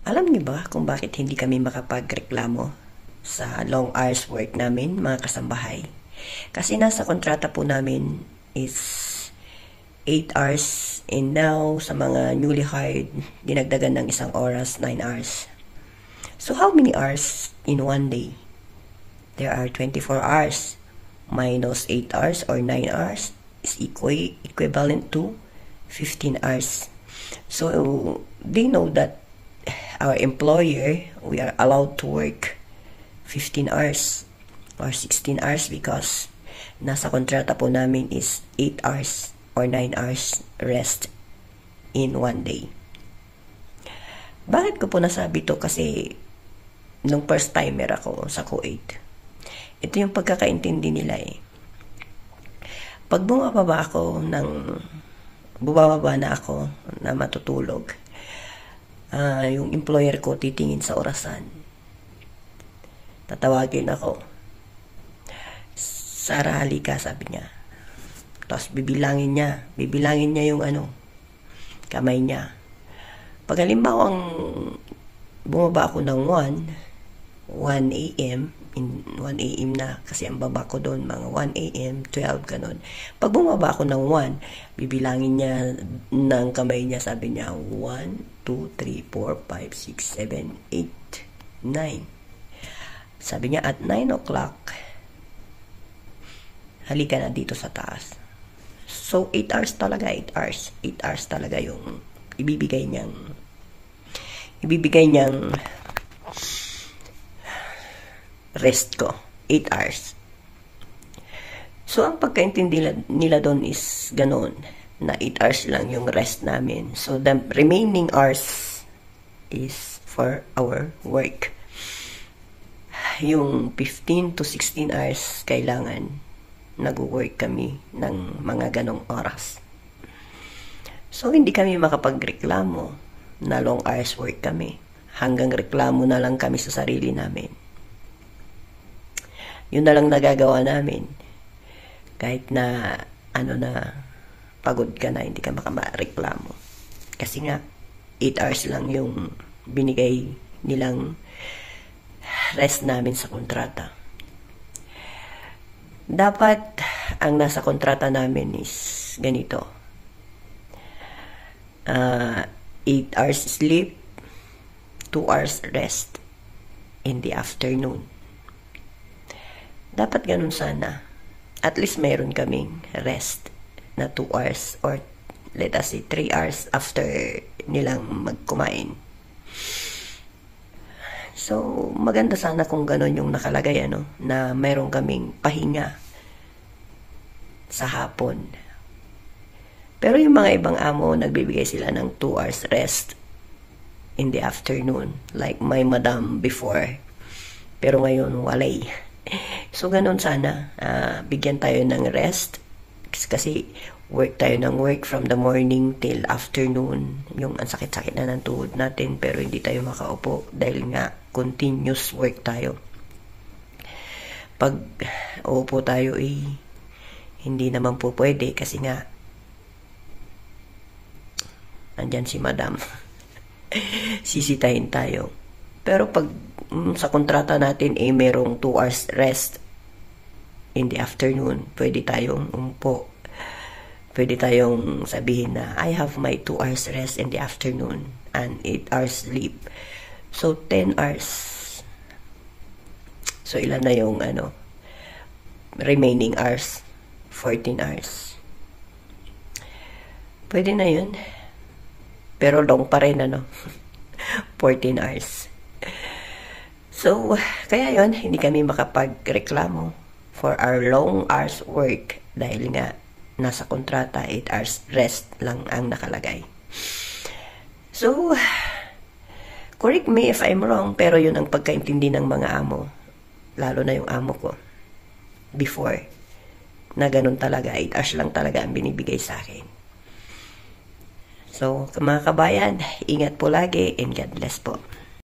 Alam niyo ba kung bakit hindi kami makapagreklamo sa long hours work namin, mga kasambahay? Kasi nasa kontrata po namin is 8 hours, and now sa mga newly hired, dinagdagan ng isang oras, 9 hours. So how many hours in one day? There are 24 hours minus 8 hours or 9 hours is equivalent to 15 hours. So they know that our employer, we are allowed to work 15 hours or 16 hours because nasa kontrata po namin is 8 hours or 9 hours rest in one day. Bakit ko po nasabi to? Kasi nung first timer ako sa Kuwait, ito yung pagkakaintindi nila eh. Pag bumababa na ako na matutulog, yung employer ko titingin sa orasan. Tatawagin ako. Sara, halika, sabi niya. Tapos bibilangin niya yung kamay niya. Pag halimbawang bumaba ako ng 1 a.m., 1 a.m. na, kasi ang baba ko doon, mga 1 a.m., 12, ganun. Pag bumaba ako ng 1, bibilangin niya ng kamay niya, sabi niya, 1, 2, 3, 4, 5, 6, 7, 8, 9. Sabi niya, at 9 o'clock, halika na dito sa taas. So, 8 hours talaga, 8 hours. 8 hours talaga yung ibibigay niyang rest ko. 8 hours. So, ang pagkaintindi nila doon is ganun, na 8 hours lang yung rest namin. So, the remaining hours is for our work. Yung 15 to 16 hours, kailangan nag-work kami ng mga ganong oras. So, hindi kami makapagreklamo na long hours work kami. Hanggang reklamo na lang kami sa sarili namin. Yun na lang nagagawa namin. Kahit na, pagod ka na, hindi ka makamareklamo. Kasi nga, 8 hours lang yung binigay nilang rest namin sa kontrata. Dapat, ang nasa kontrata namin is ganito. 8 hours sleep, 2 hours rest in the afternoon. Dapat ganun sana. At least mayroon kaming rest na 2 hours or let us say 3 hours after nilang magkumain. So, maganda sana kung ganun yung nakalagay, na mayroon kaming pahinga sa hapon. Pero yung mga ibang amo, nagbibigay sila ng 2 hours rest in the afternoon. Like my madam before. Pero ngayon, walay. So, ganun sana. Bigyan tayo ng rest. Kasi work tayo ng work from the morning till afternoon. Yung ang sakit-sakit na ng tuhod natin, pero hindi tayo makaupo dahil nga continuous work tayo. Pag uupo tayo, hindi naman po pwede kasi nga andyan si madam. Sisitahin tayo. Pero pag sa kontrata natin merong 2 hours rest in the afternoon, pwede tayong umpo. Pwede tayong sabihin na I have my 2 hours rest in the afternoon and 8 hours sleep. So 10 hours. So ilan na yung remaining hours? 14 hours. Pwede na yun. Pero long pa rin 14 hours. So, kaya yon hindi kami makapagreklamo for our long hours work dahil nga nasa kontrata 8 hours rest lang ang nakalagay. So, correct me if I'm wrong, pero yun ang pagkaintindi ng mga amo, lalo na yung amo ko before, na ganun talaga, 8 hours lang talaga ang binibigay sa akin. So, mga kabayan, ingat po lagi and God bless po.